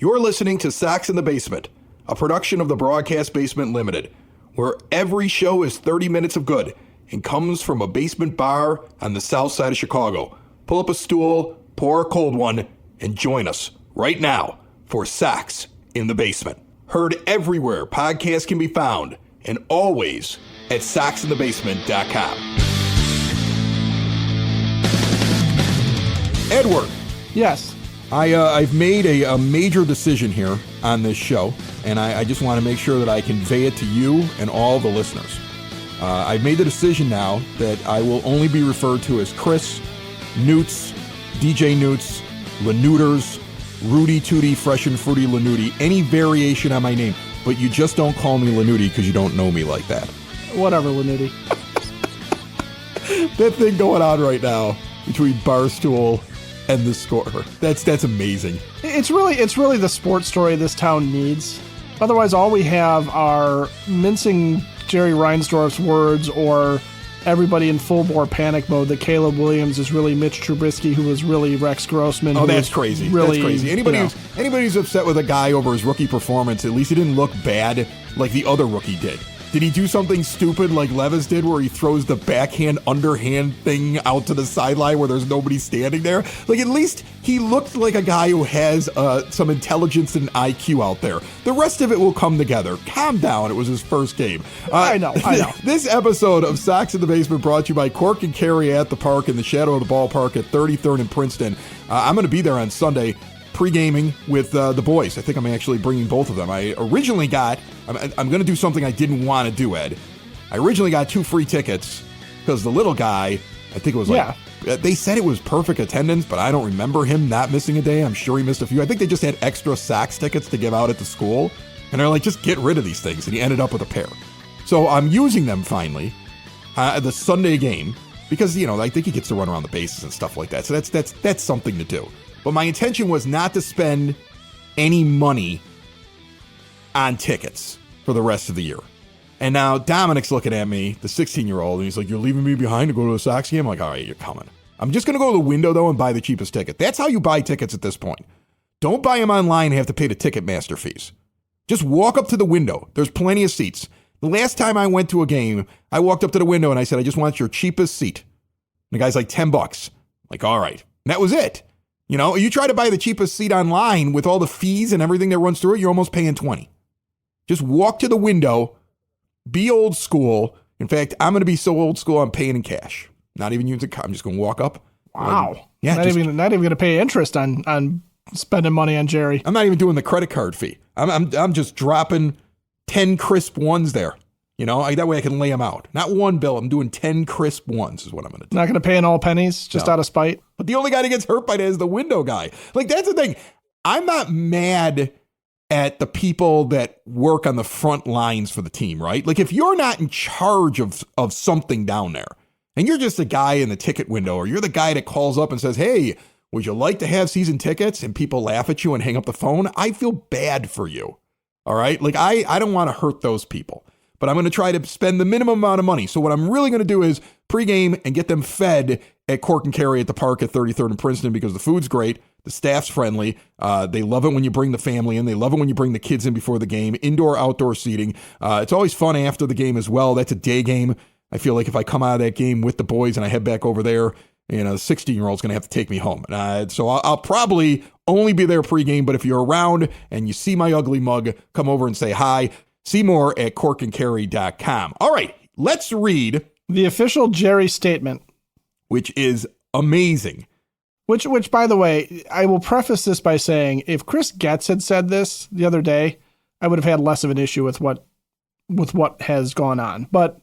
You're listening to Sox in the Basement, a production of the Broadcast Basement Limited, where every show is 30 minutes of good and comes from a basement bar on the south side of Chicago. Pull up a stool, pour a cold one, and join us right now for Sox in the Basement. Heard everywhere podcasts can be found, and always at soxinthebasement.com. Edward. Yes. I've made a major decision here on this show, and I just want to make sure that I convey it to you and all the listeners. I've made the decision now that I will only be referred to as Chris, Newts, DJ Newts, Lanooters, Rudy Tooty, Fresh and Fruity Lanuti, any variation on my name, but you just don't call me Lanuti because you don't know me like that. Whatever, Lanuti. That thing going on right now between Barstool and the Score. That's amazing. It's really the sports story this town needs. Otherwise, all we have are mincing Jerry Reinsdorf's words or everybody in full bore panic mode that Caleb Williams is really Mitch Trubisky, who was really Rex Grossman. Oh, that's crazy. Really, that's crazy. Anybody who's upset with a guy over his rookie performance, at least he didn't look bad like the other rookie did. Did he do something stupid like Levis did where he throws the backhand underhand thing out to the sideline where there's nobody standing there? Like, at least he looked like a guy who has some intelligence and IQ out there. The rest of it will come together. Calm down. It was his first game. I know. This episode of Sox in the Basement brought to you by Cork and Carry at the Park in the shadow of the ballpark at 33rd and Princeton. I'm going to be there on Sunday, pre-gaming with the boys. I think I'm actually bringing both of them. I originally got, I'm going to do something I didn't want to do, Ed. I originally got 2 free tickets because the little guy, I think it was they said it was perfect attendance, but I don't remember him not missing a day. I'm sure he missed a few. I think they just had extra Sox tickets to give out at the school. And they're like, just get rid of these things. And he ended up with a pair. So I'm using them finally, the Sunday game, because, I think he gets to run around the bases and stuff like that. So that's something to do. But my intention was not to spend any money on tickets for the rest of the year. And now Dominic's looking at me, the 16-year-old, and he's like, you're leaving me behind to go to a Sox game? I'm like, all right, you're coming. I'm just going to go to the window, though, and buy the cheapest ticket. That's how you buy tickets at this point. Don't buy them online and have to pay the Ticketmaster fees. Just walk up to the window. There's plenty of seats. The last time I went to a game, I walked up to the window and I said, I just want your cheapest seat. And the guy's like, $10. I'm like, all right. And that was it. You try to buy the cheapest seat online with all the fees and everything that runs through it, you're almost paying $20. Just walk to the window, be old school. In fact, I'm going to be so old school, I'm paying in cash. Not even using I'm just going to walk up. Wow. Not even going to pay interest on spending money on Jerry. I'm not even doing the credit card fee. I'm just dropping 10 crisp ones there. That way I can lay them out. Not one bill. I'm doing 10 crisp ones is what I'm going to do. Not going to pay in all pennies, just out of spite. But the only guy that gets hurt by that is the window guy. Like, that's the thing. I'm not mad at the people that work on the front lines for the team, right? Like, if you're not in charge of something down there, and you're just a guy in the ticket window, or you're the guy that calls up and says, hey, would you like to have season tickets? And people laugh at you and hang up the phone. I feel bad for you. All right? Like, I don't want to hurt those people. But I'm going to try to spend the minimum amount of money. So what I'm really going to do is pregame and get them fed at Cork and Carry at the Park at 33rd and Princeton because the food's great. The staff's friendly. They love it when you bring the family in. They love it when you bring the kids in before the game. Indoor, outdoor seating. It's always fun after the game as well. That's a day game. I feel like if I come out of that game with the boys and I head back over there, the 16-year-old's going to have to take me home. So I'll probably only be there pregame. But if you're around and you see my ugly mug, come over and say hi. See more at corkandcarry.com. All right, let's read the official Jerry statement, which is amazing. Which, by the way, I will preface this by saying, if Chris Getz had said this the other day, I would have had less of an issue with what has gone on. But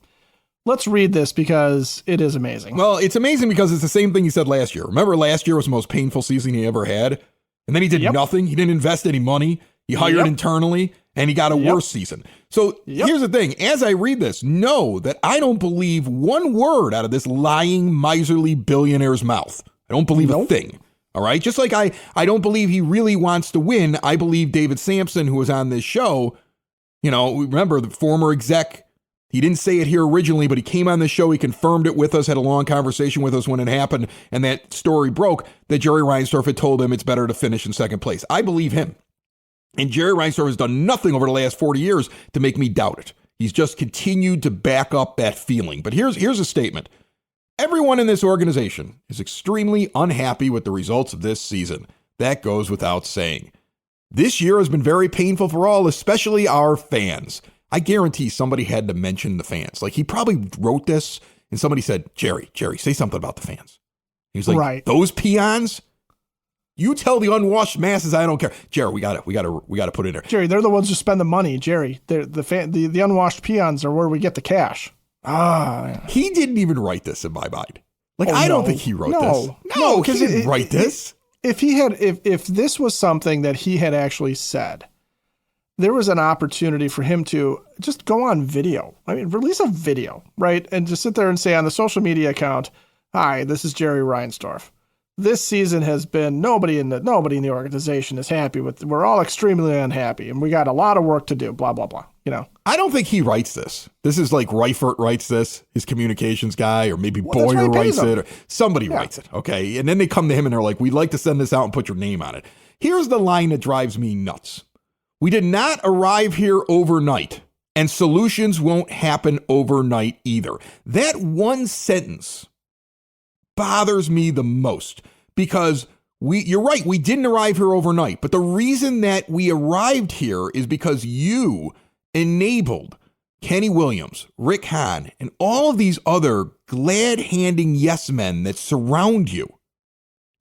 let's read this because it is amazing. Well, it's amazing because it's the same thing he said last year. Remember, last year was the most painful season he ever had, and then he did nothing. He didn't invest any money. He hired internally. And he got a worse season. So here's the thing. As I read this, know that I don't believe one word out of this lying, miserly billionaire's mouth. I don't believe a thing. All right? Just like I don't believe he really wants to win. I believe David Sampson, who was on this show, remember the former exec, he didn't say it here originally, but he came on the show. He confirmed it with us, had a long conversation with us when it happened. And that story broke that Jerry Reinsdorf had told him it's better to finish in second place. I believe him. And Jerry Reinsdorf has done nothing over the last 40 years to make me doubt it. He's just continued to back up that feeling. But here's a statement. Everyone in this organization is extremely unhappy with the results of this season. That goes without saying. This year has been very painful for all, especially our fans. I guarantee somebody had to mention the fans. Like, he probably wrote this and somebody said, Jerry, say something about the fans. He was like, right. Those peons? You tell the unwashed masses I don't care. Jerry, we got to put it in there. Jerry, they're the ones who spend the money. Jerry, the unwashed peons are where we get the cash. He didn't even write this in my mind. Like, I don't think he wrote this. No, he didn't write this. If this was something that he had actually said, there was an opportunity for him to just go on video. I mean, release a video, right? And just sit there and say on the social media account, "Hi, this is Jerry Reinsdorf. This season has been nobody in the organization is happy with. We're all extremely unhappy, and we got a lot of work to do. Blah blah blah." You know, I don't think he writes this. This is like Reifert writes this, his communications guy, or maybe Boyer writes it, or somebody writes it. Okay, and then they come to him and they're like, "We'd like to send this out and put your name on it." Here's the line that drives me nuts. We did not arrive here overnight, and solutions won't happen overnight either. That one sentence bothers me the most because you're right, we didn't arrive here overnight, but the reason that we arrived here is because you enabled Kenny Williams, Rick Hahn, and all of these other glad-handing yes men that surround you.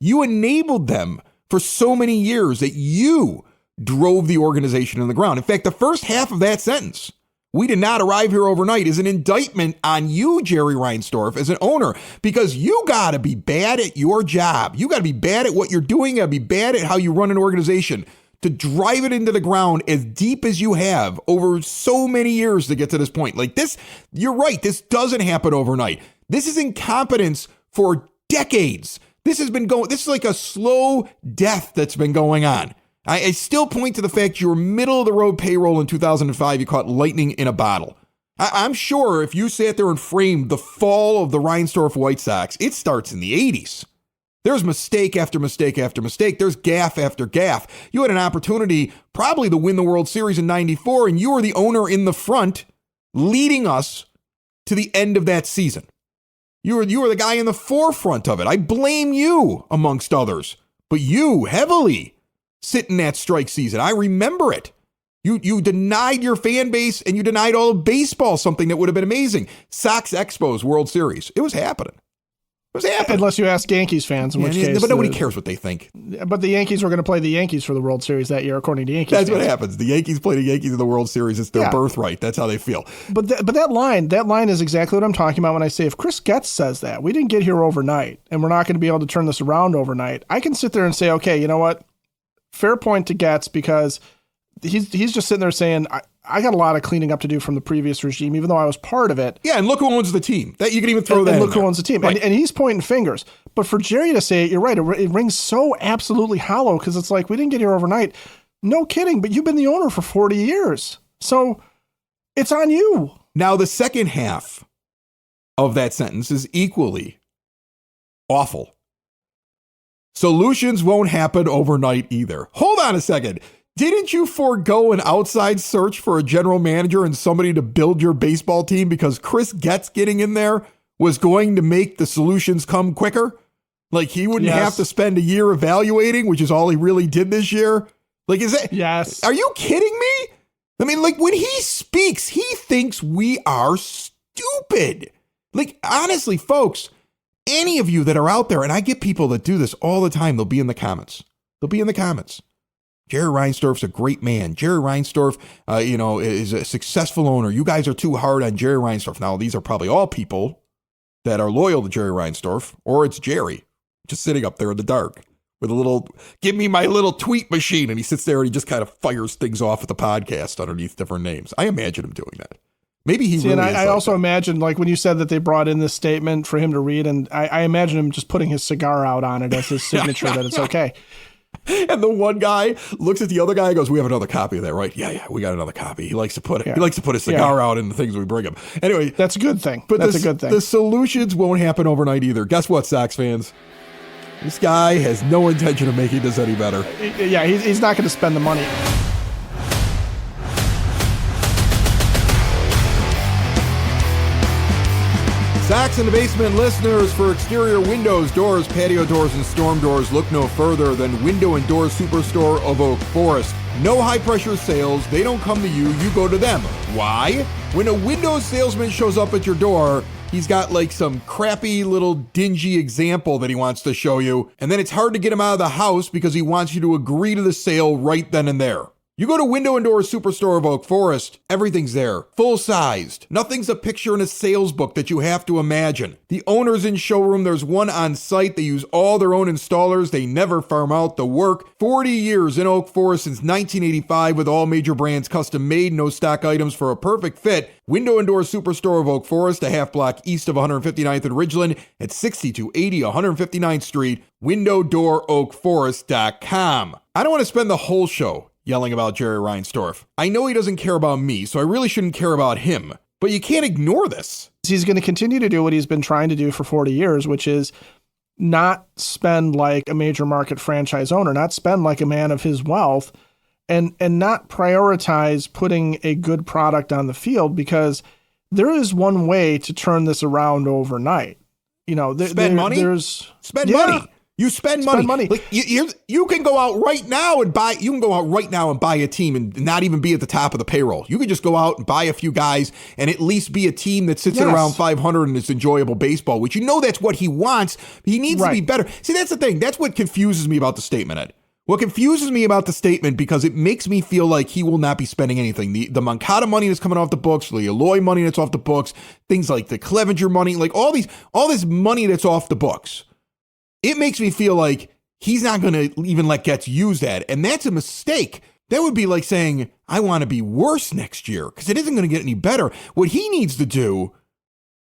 You enabled them for so many years that you drove the organization in the ground. In fact, the first half of that sentence, "We did not arrive here overnight," is an indictment on you, Jerry Reinsdorf, as an owner, because you got to be bad at your job. You got to be bad at what you're doing. You got to be bad at how you run an organization to drive it into the ground as deep as you have over so many years to get to this point. Like this, you're right. This doesn't happen overnight. This is incompetence for decades. This is like a slow death that's been going on. I still point to the fact you were middle of the road payroll in 2005. You caught lightning in a bottle. I'm sure if you sat there and framed the fall of the Reinsdorf White Sox, it starts in the 80s. There's mistake after mistake after mistake. There's gaffe after gaffe. You had an opportunity probably to win the World Series in 94, and you were the owner in the front leading us to the end of that season. You were the guy in the forefront of it. I blame you amongst others, but you heavily sit in that strike season. I remember it. You denied your fan base and you denied all of baseball something that would have been amazing. Sox Expos World Series. It was happening. It was happening. Unless you ask Yankees fans, in which case. But nobody cares what they think. But the Yankees were going to play the Yankees for the World Series that year, according to Yankees That's fans. What happens. The Yankees play the Yankees in the World Series. It's their birthright. That's how they feel. But that line is exactly what I'm talking about when I say if Chris Getz says that, we didn't get here overnight and we're not going to be able to turn this around overnight. I can sit there and say, okay, you know what? Fair point to Getz because he's just sitting there saying, I got a lot of cleaning up to do from the previous regime, even though I was part of it. Yeah, and look who owns the team. That you can even throw that and in look who owns the team. Right. And he's pointing fingers. But for Jerry to say it, you're right. It rings so absolutely hollow because it's like, we didn't get here overnight. No kidding, but you've been the owner for 40 years. So it's on you. Now, the second half of that sentence is equally awful. Solutions won't happen overnight either. Hold on a second. Didn't you forego an outside search for a general manager and somebody to build your baseball team because Chris Getz getting in there was going to make the solutions come quicker? Like he wouldn't have to spend a year evaluating, which is all he really did this year. Like, is that? Yes. Are you kidding me? I mean, like when he speaks, he thinks we are stupid. Like, honestly, folks, any of you that are out there, and I get people that do this all the time, they'll be in the comments. Jerry Reinsdorf's a great man. Jerry Reinsdorf, is a successful owner. You guys are too hard on Jerry Reinsdorf. Now, these are probably all people that are loyal to Jerry Reinsdorf, or it's Jerry just sitting up there in the dark with a little, give me my little tweet machine. And he sits there and he just kind of fires things off at the podcast underneath different names. I imagine him doing that. Maybe he really and is. I also imagine, like when you said that they brought in this statement for him to read, and I imagine him just putting his cigar out on it as his signature that it's okay. And the one guy looks at the other guy and goes, "We have another copy of that, right?" Yeah, we got another copy. He likes to put it. Yeah. He likes to put his cigar out in the things we bring him. Anyway, that's a good thing. But that's a good thing. The solutions won't happen overnight either. Guess what, Sox fans? This guy has no intention of making this any better. Yeah, he's not going to spend the money. Sox in the Basement listeners, for exterior windows, doors, patio doors, and storm doors, look no further than Window and Door Superstore of Oak Forest. No high-pressure sales. They don't come to you. You go to them. Why? When a windows salesman shows up at your door, he's got like some crappy little dingy example that he wants to show you, and then it's hard to get him out of the house because he wants you to agree to the sale right then and there. You go to Window and Door Superstore of Oak Forest, everything's there, full-sized. Nothing's a picture in a sales book that you have to imagine. The owner's in showroom, there's one on site, they use all their own installers, they never farm out the work. 40 years in Oak Forest since 1985 with all major brands custom made, no stock items for a perfect fit. Window and Door Superstore of Oak Forest, a half block east of 159th and Ridgeland at 6280 159th Street, windowdooroakforest.com. I don't want to spend the whole show yelling about Jerry Reinsdorf. I know he doesn't care about me, so I really shouldn't care about him. But you can't ignore this. He's going to continue to do what he's been trying to do for 40 years, which is not spend like a major market franchise owner, not spend like a man of his wealth, and not prioritize putting a good product on the field, because there is one way to turn this around overnight. You know, spend money. Spend money. You spend money. Like you can go out right now and buy. You can go out right now and buy a team and not even be at the top of the payroll. You can just go out and buy a few guys and at least be a team that sits at around 500 and it's enjoyable baseball. Which that's what he wants. He needs to be better. See, that's the thing. That's what confuses me about the statement, Ed. What confuses me about the statement, because it makes me feel like he will not be spending anything. The Moncada money that's coming off the books, the Eloy money that's off the books, things like the Clevenger money, like all this money that's off the books. It makes me feel like he's not going to even let Getz use that. And that's a mistake. That would be like saying, I want to be worse next year, because it isn't going to get any better. What he needs to do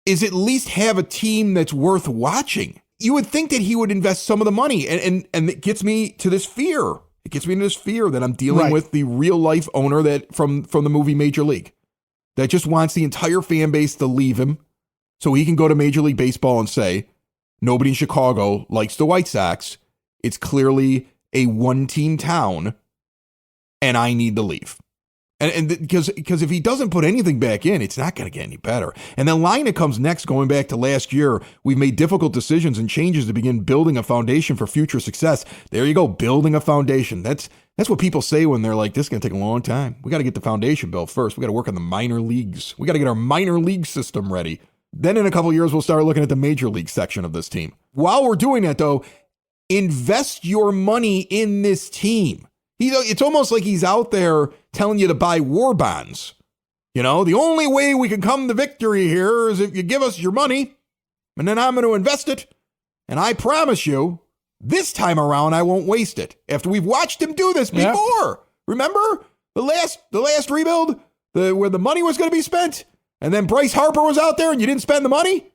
is at least have a team that's worth watching. You would think that he would invest some of the money. And it gets me to this fear. It gets me into this fear that I'm dealing with the real life owner that from the movie Major League, that just wants the entire fan base to leave him so he can go to Major League Baseball and say, nobody in Chicago likes the White Sox. It's clearly a one-team town, and I need to leave. And because if he doesn't put anything back in, it's not going to get any better. And the line that comes next, going back to last year, we've made difficult decisions and changes to begin building a foundation for future success. There you go, building a foundation. That's what people say when they're like, this is going to take a long time. We got to get the foundation built first. We got to work on the minor leagues. We got to get our minor league system ready. Then in a couple of years, we'll start looking at the major league section of this team. While we're doing that, though, invest your money in this team. It's almost like he's out there telling you to buy war bonds. You know, the only way we can come to victory here is if you give us your money, and then I'm going to invest it. And I promise you, this time around, I won't waste it. After we've watched him do this before. Remember the last rebuild, where the money was going to be spent? And then Bryce Harper was out there and you didn't spend the money?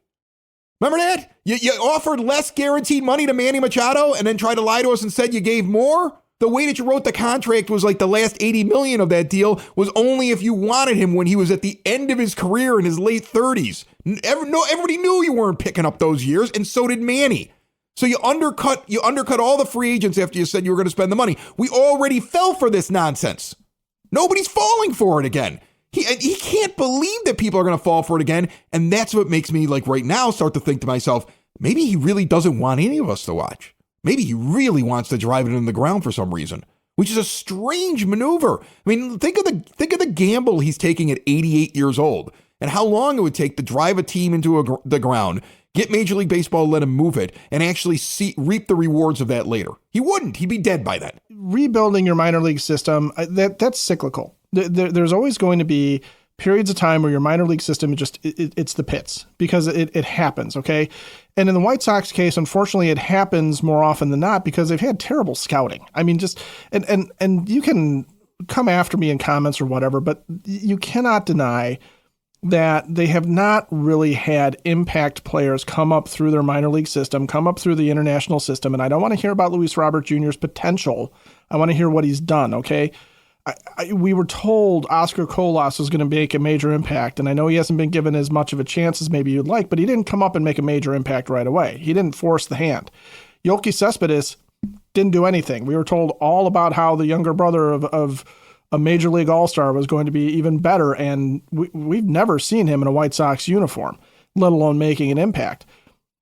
Remember that? You offered less guaranteed money to Manny Machado and then tried to lie to us and said you gave more? The way that you wrote the contract was like the last $80 million of that deal was only if you wanted him when he was at the end of his career in his late 30s. Everybody knew you weren't picking up those years, and so did Manny. So you undercut all the free agents after you said you were going to spend the money. We already fell for this nonsense. Nobody's falling for it again. He can't believe that people are going to fall for it again. And that's what makes me, like right now, start to think to myself, maybe he really doesn't want any of us to watch. Maybe he really wants to drive it in the ground for some reason, which is a strange maneuver. I mean, think of the gamble he's taking at 88 years old and how long it would take to drive a team into the ground, get Major League Baseball, let him move it, and actually reap the rewards of that later. He wouldn't. He'd be dead by then. Rebuilding your minor league system, that's cyclical. There's always going to be periods of time where your minor league system it's the pits, because it happens, okay? And in the White Sox case, unfortunately, it happens more often than not because they've had terrible scouting. I mean, and you can come after me in comments or whatever, but you cannot deny that they have not really had impact players come up through their minor league system, come up through the international system. And I don't want to hear about Luis Robert Jr.'s potential. I want to hear what he's done, okay? We were told Oscar Colas was going to make a major impact, and I know he hasn't been given as much of a chance as maybe you'd like, but he didn't come up and make a major impact right away. He didn't force the hand. Yoelqui Cespedes didn't do anything. We were told all about how the younger brother of a major league all-star was going to be even better, and we've never seen him in a White Sox uniform. let alone making an impact.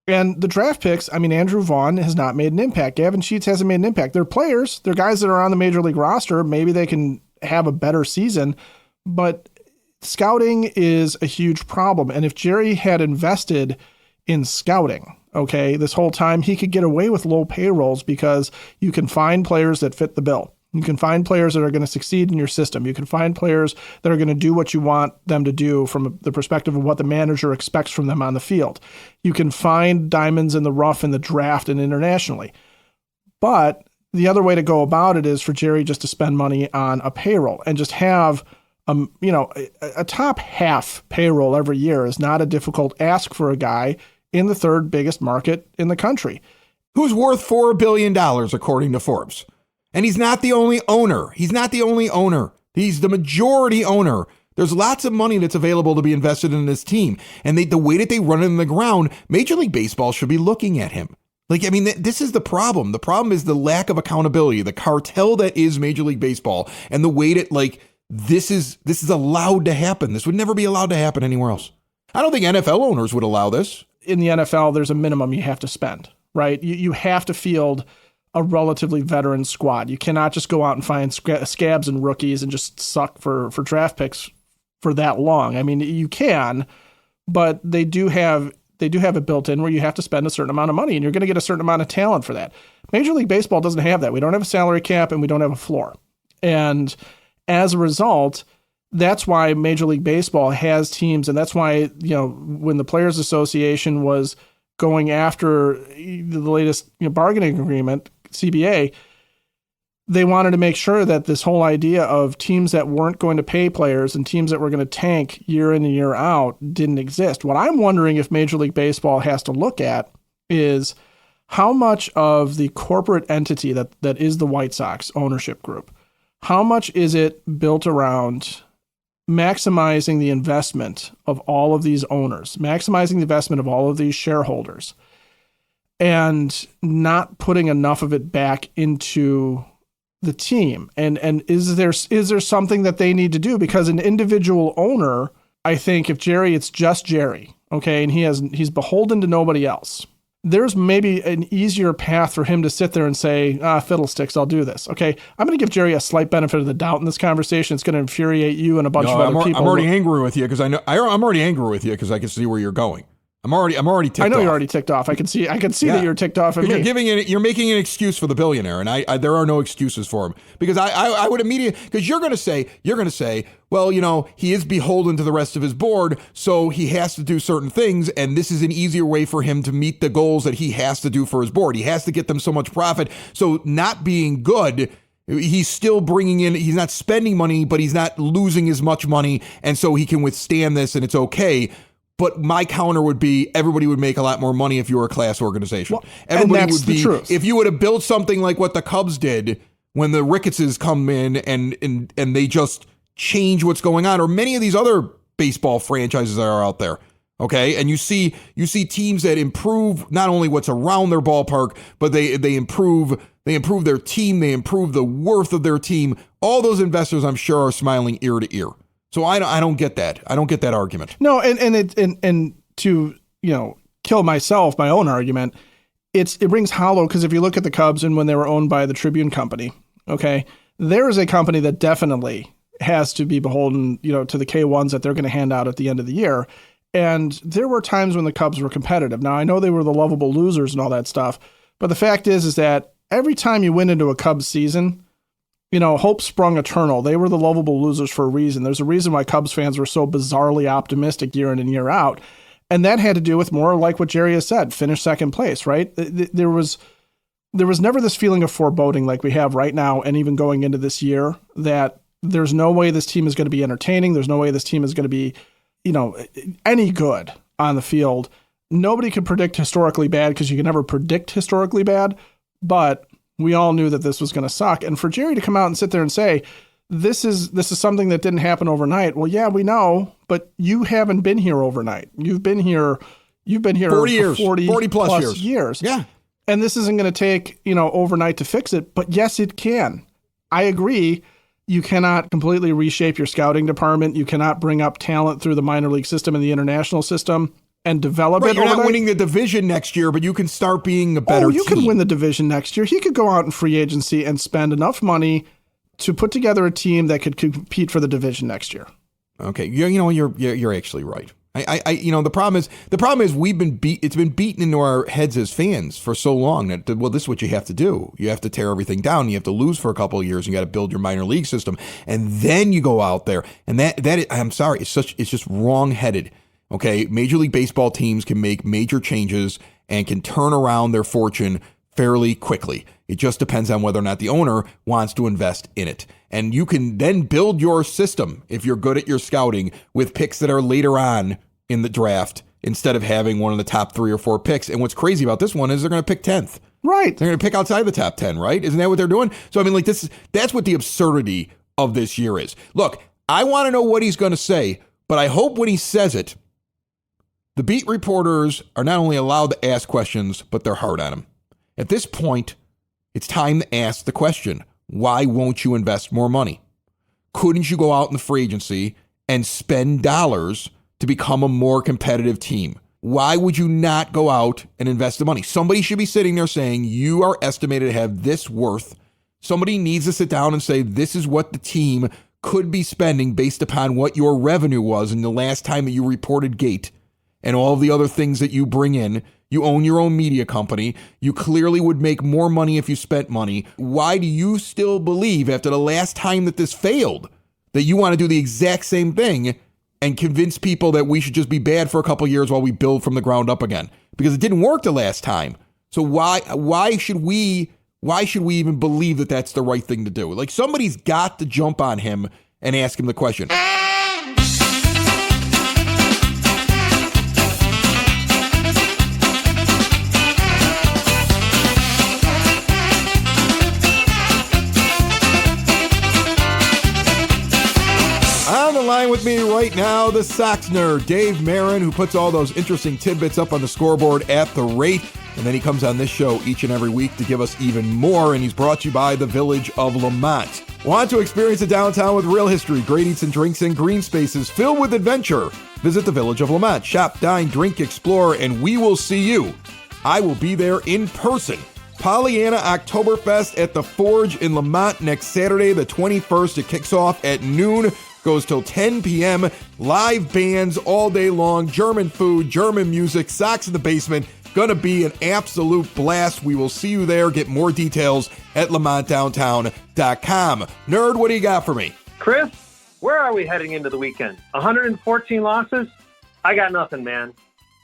And the draft picks, I mean, Andrew Vaughn has not made an impact. Gavin Sheets hasn't made an impact. They're players. They're guys that are on the major league roster. Maybe they can have a better season, but scouting is a huge problem. And if Jerry had invested in scouting, okay, this whole time, he could get away with low payrolls because you can find players that fit the bill. You can find players that are going to succeed in your system. You can find players that are going to do what you want them to do from the perspective of what the manager expects from them on the field. You can find diamonds in the rough in the draft and internationally. But the other way to go about it is for Jerry just to spend money on a payroll and just have a top half payroll every year is not a difficult ask for a guy in the third biggest market in the country. Who's worth $4 billion, according to Forbes. And he's not the only owner. He's the majority owner. There's lots of money that's available to be invested in this team. And the way that they run it in the ground, Major League Baseball should be looking at him. This is the problem. The problem is the lack of accountability, the cartel that is Major League Baseball, and the way that, this is allowed to happen. This would never be allowed to happen anywhere else. I don't think NFL owners would allow this. In the NFL, there's a minimum you have to spend, right? You have to field a relatively veteran squad. You cannot just go out and find scabs and rookies and just suck for draft picks for that long. I mean, you can, but they do have it built in where you have to spend a certain amount of money and you're going to get a certain amount of talent for that. Major League Baseball doesn't have that. We don't have a salary cap and we don't have a floor. And as a result, that's why Major League Baseball has teams, and that's why, when the Players Association was going after the latest bargaining agreement, CBA, they wanted to make sure that this whole idea of teams that weren't going to pay players and teams that were going to tank year in and year out didn't exist. What I'm wondering if Major League Baseball has to look at is how much of the corporate entity that is the White Sox ownership group, how much is it built around maximizing the investment of all of these owners, maximizing the investment of all of these shareholders, and not putting enough of it back into the team? And is there something that they need to do? Because an individual owner, I think if Jerry, it's just Jerry, okay, and he's beholden to nobody else, there's maybe an easier path for him to sit there and say, fiddlesticks, I'll do this. Okay, I'm going to give Jerry a slight benefit of the doubt in this conversation. It's going to infuriate you and a bunch of other people. I'm already angry with you because I'm already angry with you because I can see where you're going. I'm already ticked off. I know you're already ticked off. I can see that you're ticked off at me. You're making an excuse for the billionaire, and there are no excuses for him because I would immediately, because you're going to say, well, he is beholden to the rest of his board, so he has to do certain things, and this is an easier way for him to meet the goals that he has to do for his board. He has to get them so much profit. So not being good, he's still bringing in, he's not spending money, but he's not losing as much money, and so he can withstand this, and it's okay. But my counter would be everybody would make a lot more money if you were a class organization. Well, everybody would be, truth. If you would have built something like what the Cubs did when the Ricketses come in and they just change what's going on, or many of these other baseball franchises that are out there. Okay. And you see teams that improve not only what's around their ballpark, but they improve their team. They improve the worth of their team. All those investors, I'm sure, are smiling ear to ear. So I don't get that. I don't get that argument. No, and to kill my own argument, it rings hollow because if you look at the Cubs and when they were owned by the Tribune Company, okay, there is a company that definitely has to be beholden, to the K1s that they're going to hand out at the end of the year. And there were times when the Cubs were competitive. Now I know they were the lovable losers and all that stuff, but the fact is that every time you went into a Cubs season, hope sprung eternal. They were the lovable losers for a reason. There's a reason why Cubs fans were so bizarrely optimistic year in and year out. And that had to do with more like what Jerry has said, finish second place, right? There was never this feeling of foreboding like we have right now and even going into this year that there's no way this team is going to be entertaining. There's no way this team is going to be, any good on the field. Nobody could predict historically bad because you can never predict historically bad, but we all knew that this was going to suck. And for Jerry to come out and sit there and say, this is something that didn't happen overnight. Well, yeah, we know, but you haven't been here overnight. You've been here 40 years, 40 plus years. Yeah. And this isn't going to take, overnight to fix it, but yes, it can. I agree. You cannot completely reshape your scouting department. You cannot bring up talent through the minor league system and the international system. and develop Right, it. you're not overnight. winning the division next year, but you can start being a better team. You can win the division next year. He could go out in free agency and spend enough money to put together a team that could compete for the division next year. Okay, you're actually right. The problem is it's been beaten into our heads as fans for so long that, well, this is what you have to do. You have to tear everything down. You have to lose for a couple of years. You got to build your minor league system, and then you go out there. And I'm sorry, it's just wrong-headed. Okay, Major League Baseball teams can make major changes and can turn around their fortune fairly quickly. It just depends on whether or not the owner wants to invest in it. And you can then build your system, if you're good at your scouting, with picks that are later on in the draft instead of having one of the top 3 or 4 picks. And what's crazy about this one is they're going to pick 10th. Right. They're going to pick outside the top 10, right? Isn't that what they're doing? So, I mean, that's what the absurdity of this year is. Look, I want to know what he's going to say, but I hope when he says it, the beat reporters are not only allowed to ask questions, but they're hard on him. At this point, it's time to ask the question, why won't you invest more money? Couldn't you go out in the free agency and spend dollars to become a more competitive team? Why would you not go out and invest the money? Somebody should be sitting there saying, you are estimated to have this worth. Somebody needs to sit down and say, this is what the team could be spending based upon what your revenue was in the last time that you reported gate and all of the other things that you bring in. You own your own media company. You clearly would make more money if you spent money. Why do you still believe, after the last time that this failed, that you want to do the exact same thing and convince people that we should just be bad for a couple of years while we build from the ground up again? Because it didn't work the last time. So why should we even believe that that's the right thing to do? Like, somebody's got to jump on him and ask him the question. On the line with me right now, the Sox nerd, Dave Marin, who puts all those interesting tidbits up on the scoreboard at The Rate. And then he comes on this show each and every week to give us even more. And he's brought to you by the Village of Lamont. Want to experience a downtown with real history, great eats and drinks, and green spaces filled with adventure? Visit the Village of Lamont. Shop, dine, drink, explore, and we will see you. I will be there in person. Pollyanna Oktoberfest at the Forge in Lamont next Saturday, the 21st. It kicks off at noon. Goes till 10 p.m. Live bands all day long. German food, German music, Sox in the basement. Gonna be an absolute blast. We will see you there. Get more details at lamontdowntown.com. Nerd, what do you got for me? Chris, where are we heading into the weekend? 114 losses? I got nothing, man.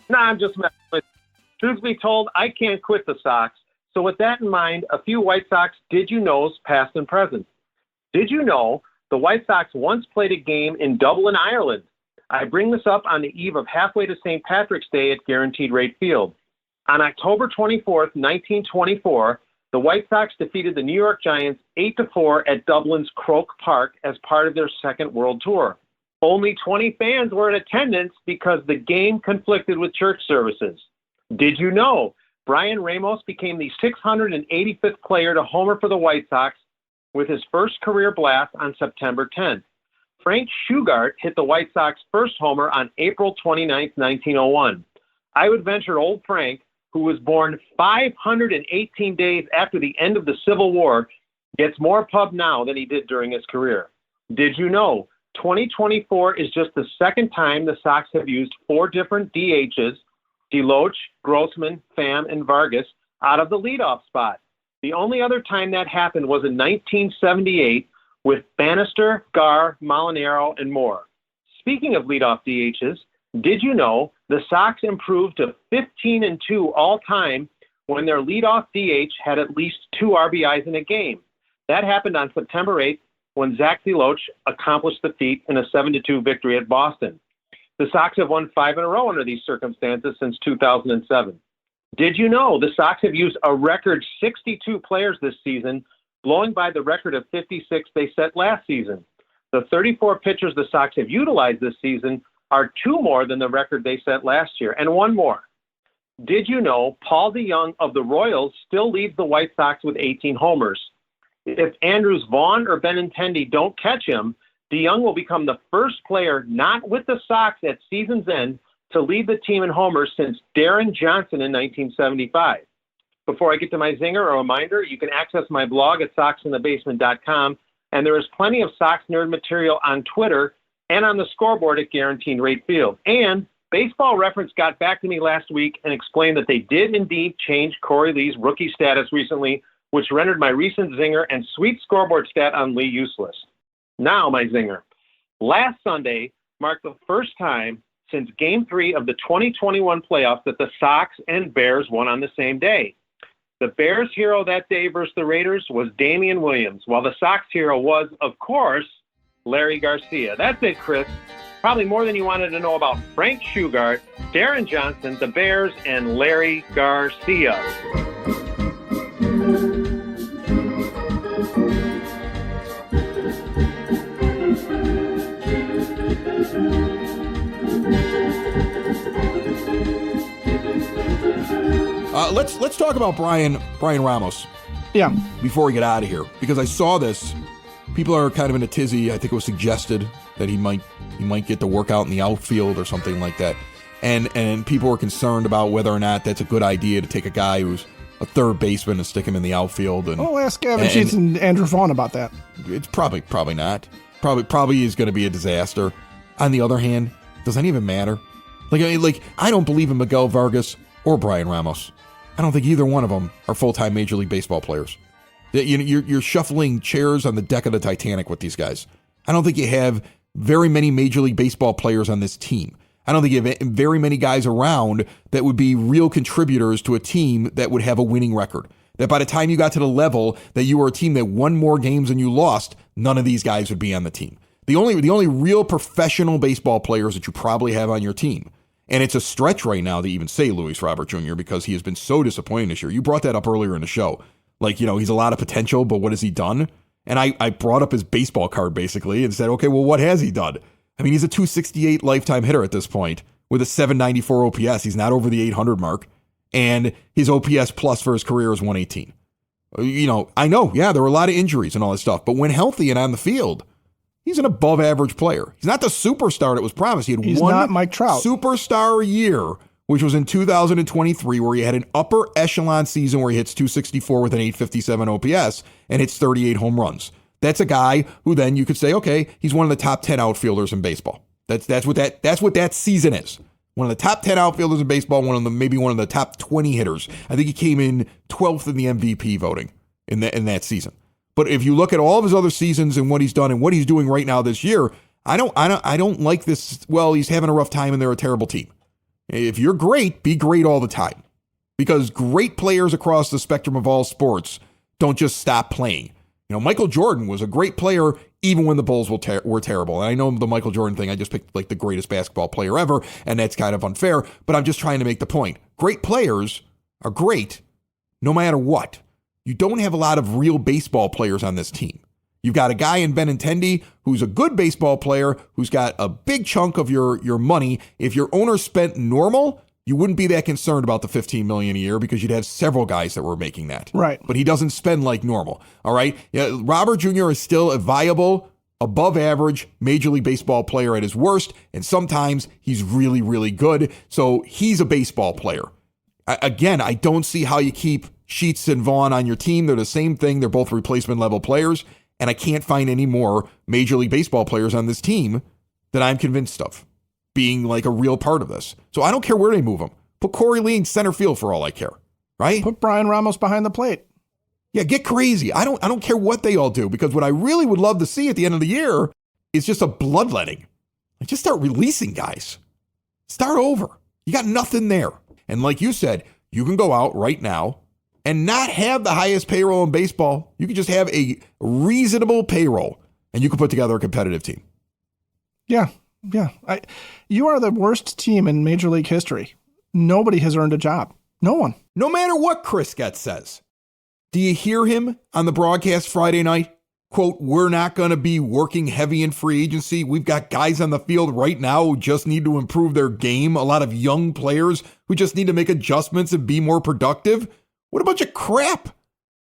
Nah, I'm just messing with you. Truth be told, I can't quit the Sox. So with that in mind, a few White Sox did-you-knows past and present. Did you know the White Sox once played a game in Dublin, Ireland? I bring this up on the eve of halfway to St. Patrick's Day at Guaranteed Rate Field. On October 24th, 1924, the White Sox defeated the New York Giants 8-4 at Dublin's Croke Park as part of their second World Tour. Only 20 fans were in attendance because the game conflicted with church services. Did you know Brian Ramos became the 685th player to homer for the White Sox with his first career blast on September 10th. Frank Shugart hit the White Sox first homer on April 29, 1901. I would venture old Frank, who was born 518 days after the end of the Civil War, gets more pub now than he did during his career. Did you know 2024 is just the second time the Sox have used 4 different DHs, DeLoach, Grossman, Pham, and Vargas, out of the leadoff spot? The only other time that happened was in 1978 with Bannister, Garr, Molinaro, and Moore. Speaking of leadoff DHs, did you know the Sox improved to 15-2 all-time when their leadoff DH had at least 2 RBIs in a game? That happened on September 8th when Zach DeLoach accomplished the feat in a 7-2 victory at Boston. The Sox have won 5 in a row under these circumstances since 2007. Did you know the Sox have used a record 62 players this season, blowing by the record of 56 they set last season? The 34 pitchers the Sox have utilized this season are 2 more than the record they set last year, and 1 more. Did you know Paul DeJong of the Royals still leads the White Sox with 18 homers? If Andrews Vaughn or Benintendi don't catch him, DeJong will become the first player not with the Sox at season's end to lead the team in homers since Darren Johnson in 1975. Before I get to my zinger, a reminder, you can access my blog at soxinthebasement.com, and there is plenty of Sox nerd material on Twitter and on the scoreboard at Guaranteed Rate Field. And Baseball Reference got back to me last week and explained that they did indeed change Corey Lee's rookie status recently, which rendered my recent zinger and sweet scoreboard stat on Lee useless. Now my zinger. Last Sunday marked the first time since Game 3 of the 2021 playoffs that the Sox and Bears won on the same day. The Bears hero that day versus the Raiders was Damian Williams, while the Sox hero was, of course, Larry Garcia. That's it, Chris. Probably more than you wanted to know about Frank Shugart, Darren Johnson, the Bears, and Larry Garcia. Let's talk about Brian Ramos. Yeah. Before we get out of here, because I saw this, people are kind of in a tizzy. I think it was suggested that he might get to work out in the outfield or something like that, and people were concerned about whether or not that's a good idea to take a guy who's a third baseman and stick him in the outfield. And ask Gavin Sheets and Andrew Vaughn about that. It's probably not. Probably is going to be a disaster. On the other hand, does that even matter? Like I don't believe in Miguel Vargas or Brian Ramos. I don't think either one of them are full-time Major League Baseball players. You're shuffling chairs on the deck of the Titanic with these guys. I don't think you have very many Major League Baseball players on this team. I don't think you have very many guys around that would be real contributors to a team that would have a winning record. That by the time you got to the level that you were a team that won more games than you lost, none of these guys would be on the team. The only real professional baseball players that you probably have on your team, and it's a stretch right now to even say Luis Robert Jr. because he has been so disappointing this year. You brought that up earlier in the show. He's a lot of potential, but what has he done? And I brought up his baseball card basically and said, okay, well, what has he done? I mean, he's a 268 lifetime hitter at this point with a 794 OPS. He's not over the 800 mark. And his OPS plus for his career is 118. I know, yeah, there were a lot of injuries and all that stuff, but when healthy and on the field, he's an above average player. He's not the superstar that was promised. He's not Mike Trout. Superstar year, which was in 2023, where he had an upper echelon season where he hits 264 with an 857 OPS and hits 38 home runs. That's a guy who then you could say, okay, he's one of the top 10 outfielders in baseball. That's what that season is. One of the top 10 outfielders in baseball, maybe one of the top 20 hitters. I think he came in 12th in the MVP voting in that season. But if you look at all of his other seasons and what he's done and what he's doing right now this year, I don't like this. Well, he's having a rough time and they're a terrible team. If you're great, be great all the time. Because great players across the spectrum of all sports don't just stop playing. Michael Jordan was a great player even when the Bulls were terrible. And I know the Michael Jordan thing, I just picked like the greatest basketball player ever, and that's kind of unfair, but I'm just trying to make the point. Great players are great no matter what. You don't have a lot of real baseball players on this team. You've got a guy in Benintendi who's a good baseball player, who's got a big chunk of your money. If your owner spent normal, you wouldn't be that concerned about the $15 million a year because you'd have several guys that were making that. Right. But he doesn't spend like normal. All right. Yeah, Robert Jr. is still a viable, above average Major League Baseball player at his worst. And sometimes he's really, really good. So he's a baseball player. Again, I don't see how you keep Sheets and Vaughn on your team. They're the same thing. They're both replacement level players. And I can't find any more Major League Baseball players on this team that I'm convinced of being like a real part of this. So I don't care where they move him. Put Corey Lee in center field for all I care, right? Put Brian Ramos behind the plate. Yeah, get crazy. I don't care what they all do, because what I really would love to see at the end of the year is just a bloodletting. Like, just start releasing guys. Start over. You got nothing there. And like you said, you can go out right now and not have the highest payroll in baseball. You can just have a reasonable payroll and you can put together a competitive team. Yeah. Yeah. You are the worst team in Major League history. Nobody has earned a job. No one. No matter what Chris Getz says. Do you hear him on the broadcast Friday night? Quote, we're not going to be working heavy in free agency. We've got guys on the field right now who just need to improve their game. A lot of young players who just need to make adjustments and be more productive. What a bunch of crap.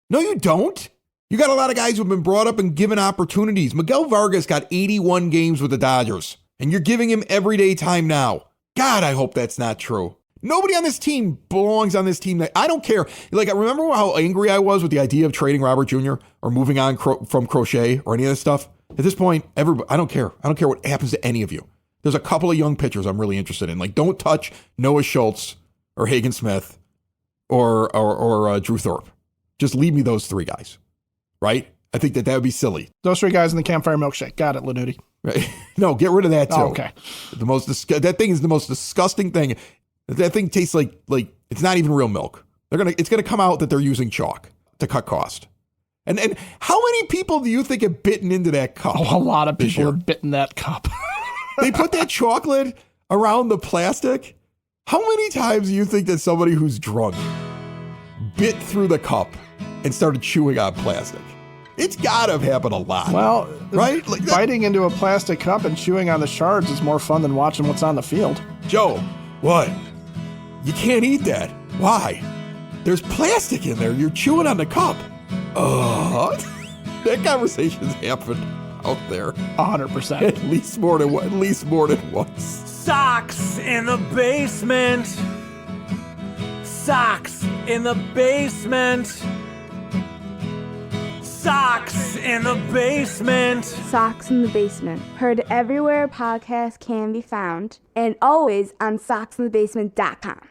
No, you don't. You got a lot of guys who've been brought up and given opportunities. Miguel Vargas got 81 games with the Dodgers, and you're giving him everyday time now. God, I hope that's not true. Nobody on this team belongs on this team. I don't care. Like, I remember how angry I was with the idea of trading Robert Jr. or moving on from Crochet or any of this stuff. At this point, I don't care. I don't care what happens to any of you. There's a couple of young pitchers I'm really interested in. Like, don't touch Noah Schultz or Hagen Smith or Drew Thorpe. Just leave me those three guys, right? I think that would be silly. Those three guys in the campfire milkshake. Got it, Lanuti. Right? No, get rid of that too. Oh, okay. That thing is the most disgusting thing. That thing tastes like it's not even real milk. It's gonna come out that they're using chalk to cut cost. And how many people do you think have bitten into that cup? Oh, a lot of people have bitten that cup. They put that chocolate around the plastic. How many times do you think that somebody who's drunk bit through the cup and started chewing on plastic? It's gotta happen a lot. Well, right? Like biting into a plastic cup and chewing on the shards is more fun than watching what's on the field. Joe, what? You can't eat that. Why? There's plastic in there. You're chewing on the cup. That conversation's happened out there. 100%. At least more than once. Sox in the basement. Sox in the basement. Sox in the basement. Sox in the Basement. Heard everywhere podcasts can be found and always on soxinthebasement.com.